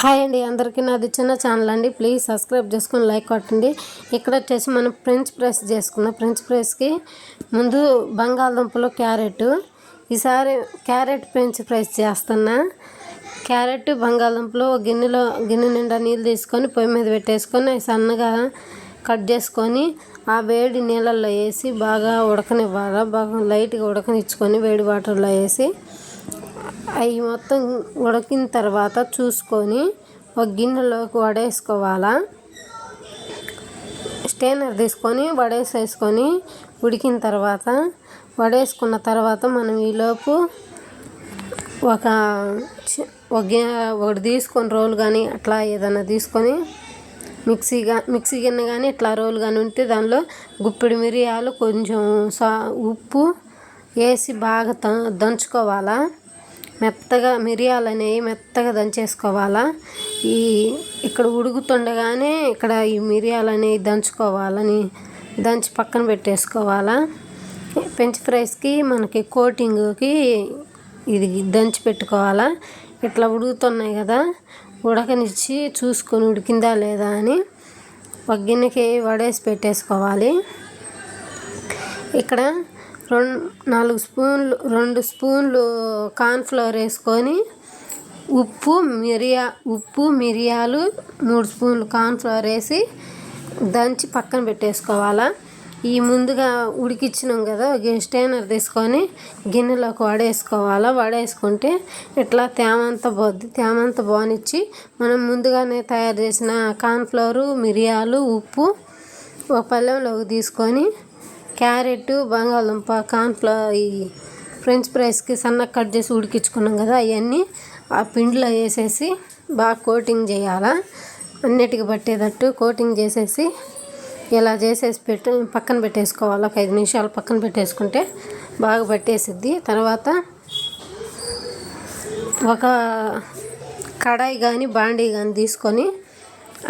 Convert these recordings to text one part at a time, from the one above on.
Hi అండి, అందరికీ నాది చిన్న ఛానల్ అండి. ప్లీజ్ సబ్స్క్రైబ్ చేసుకొని లైక్ కొట్టండి. ఇక్కడ వచ్చేసి మనం ఫ్రెంచ్ ఫ్రైస్ చేసుకున్నాం. ఫ్రెంచ్ ఫ్రైస్కి ముందు బంగాళదుంపలు, క్యారెట్, ఈసారి క్యారెట్ ఫ్రెంచ్ ఫ్రైస్ చేస్తున్నా. క్యారెట్, బంగాళదుంపలు గిన్నె నిండా నీళ్ళు తీసుకొని పొయ్యి మీద పెట్టేసుకొని అవి సన్నగా కట్ చేసుకొని ఆ వేడి నీళ్ళల్లో వేసి బాగా ఉడకనివ్వాలి. బాగా లైట్గా ఉడకనిచ్చుకొని వేడి వాటర్లో వేసి అవి మొత్తం ఉడికిన తర్వాత చూసుకొని ఒక గిన్నెలోకి వడేసుకోవాలా. స్టెయినర్ తీసుకొని వడేసేసుకొని ఉడికిన తర్వాత వడేసుకున్న తర్వాత మనం ఈలోపు ఒకటి తీసుకొని రోలు కానీ అట్లా ఏదైనా తీసుకొని మిక్సీ గిన్నె కానీ ఇట్లా రోలు కానీ ఉంటే దానిలో గుప్పెడు మిరియాలు, కొంచెం ఉప్పు వేసి బాగా దంచుకోవాలా. మెత్తగా మిరియాలు అనేవి మెత్తగా దంచేసుకోవాలా. ఇక్కడ ఉడుకుతుండగానే ఇక్కడ ఈ మిరియాలు అనేవి దంచి పక్కన పెట్టేసుకోవాలా. ఫ్రెంచ్ ఫ్రైస్కి మనకి కోటింగ్కి ఇది దంచి పెట్టుకోవాలా. ఇట్లా ఉడుకుతున్నాయి కదా, ఉడకనిచ్చి చూసుకొని ఉడికిందా లేదా అని ఒక గిన్నెకి వడేసి పెట్టేసుకోవాలి. ఇక్కడ 2 స్పూన్లు కార్న్ఫ్లవర్ వేసుకొని ఉప్పు, మిరియాలు 3 స్పూన్లు కార్న్ఫ్లవర్ వేసి దంచి పక్కన పెట్టేసుకోవాలా. ఈ ముందుగా ఉడికిచ్చినాం కదా, స్టెయినర్ తీసుకొని గిన్నెలోకి వడేసుకోవాలా. వడేసుకుంటే ఇట్లా తేమంతా పోద్ది. తేమంతా పోనిచ్చి మనం ముందుగానే తయారు చేసిన కార్న్ఫ్లవరు, మిరియాలు, ఉప్పు ఒక పళ్ళెంలోకి తీసుకొని క్యారెట్, బంగాళదుంప, కార్న్ఫ్లవర్ ఈ ఫ్రెంచ్ ఫ్రైస్కి సన్నగా కట్ చేసి ఉడికించుకున్నాం కదా, అవన్నీ ఆ పిండిలో వేసేసి బాగా కోటింగ్ చేయాలా. అన్నిటికి పట్టేటట్టు కోటింగ్ చేసేసి ఇలా చేసేసి పక్కన పెట్టేసుకోవాలి. ఒక 5 నిమిషాలు పక్కన పెట్టేసుకుంటే బాగా పట్టేసిద్ది. తర్వాత ఒక కడాయి కానీ బాండీ కానీ తీసుకొని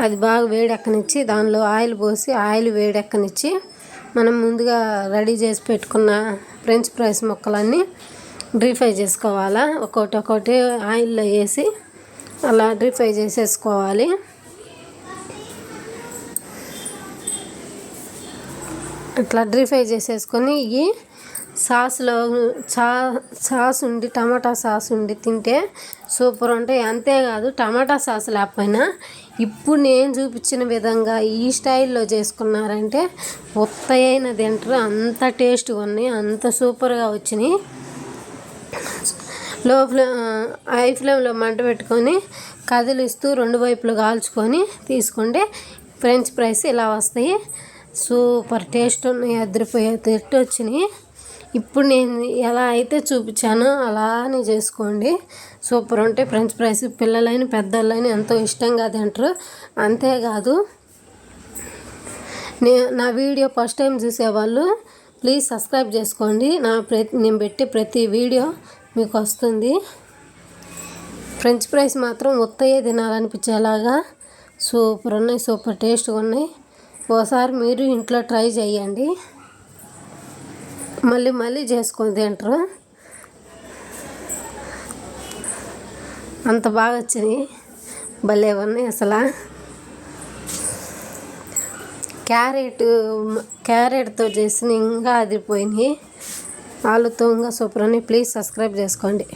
అది బాగా వేడెక్కనిచ్చి దానిలో ఆయిల్ పోసి ఆయిల్ వేడెక్కనిచ్చి మనం ముందుగా రెడీ చేసి పెట్టుకున్న ఫ్రెంచ్ ఫ్రైస్ ముక్కలన్నీ డీప్ ఫ్రై చేసుకోవాలా. ఒక్కొక్కటి ఆయిల్లో వేసి అలా డీప్ ఫ్రై చేసేసుకోవాలి. ఇట్లా డీప్ ఫ్రై చేసేసుకొని ఇవి సాస్లో సాస్ ఉండి టమాటా సాస్ ఉండి తింటే సూపర్ ఉంటాయి. అంతేకాదు టమాటా సాస్ లేకపోయినా ఇప్పుడు నేను చూపించిన విధంగా ఈ స్టైల్లో చేసుకున్నారంటే ఉత్తయైన తింటారు. అంత టేస్ట్గా ఉన్నాయి, అంత సూపర్గా వచ్చినాయి. హై ఫ్లేమ్లో మంట పెట్టుకొని కదిలిస్తూ 2 వైపులు కాల్చుకొని తీసుకుంటే ఫ్రెంచ్ ఫ్రైస్ ఇలా వస్తాయి. సూపర్ టేస్ట్ ఉన్నాయి, అదిరిపోయే టేస్ట్ వచ్చినాయి. ఇప్పుడు నేను ఎలా అయితే చూపించానో అలానే చేసుకోండి, సూపర్ ఉంటాయి ఫ్రెంచ్ ఫ్రైస్. పిల్లలైన పెద్దలైన ఎంతో ఇష్టంగా తింటారు. అంతేకాదు నా వీడియో ఫస్ట్ టైం చూసేవాళ్ళు ప్లీజ్ సబ్స్క్రైబ్ చేసుకోండి. నేను పెట్టే ప్రతి వీడియో మీకు వస్తుంది. ఫ్రెంచ్ ఫ్రైస్ మాత్రం ఉత్తయే తినాలనిపించేలాగా సూపర్ ఉన్నాయి, సూపర్ టేస్ట్గా ఉన్నాయి. ఓసారి మీరు ఇంట్లో ట్రై చేయండి, మళ్ళీ చేసుకొని తింటారు. అంత బాగా వచ్చినాయి, భలే ఉన్నాయి అసలు. క్యారెట్తో చేసిన ఇంకా అదిరిపోయినాయి. ఆలుతో ఇంకా సూపర్ అని. ప్లీజ్ సబ్స్క్రైబ్ చేసుకోండి.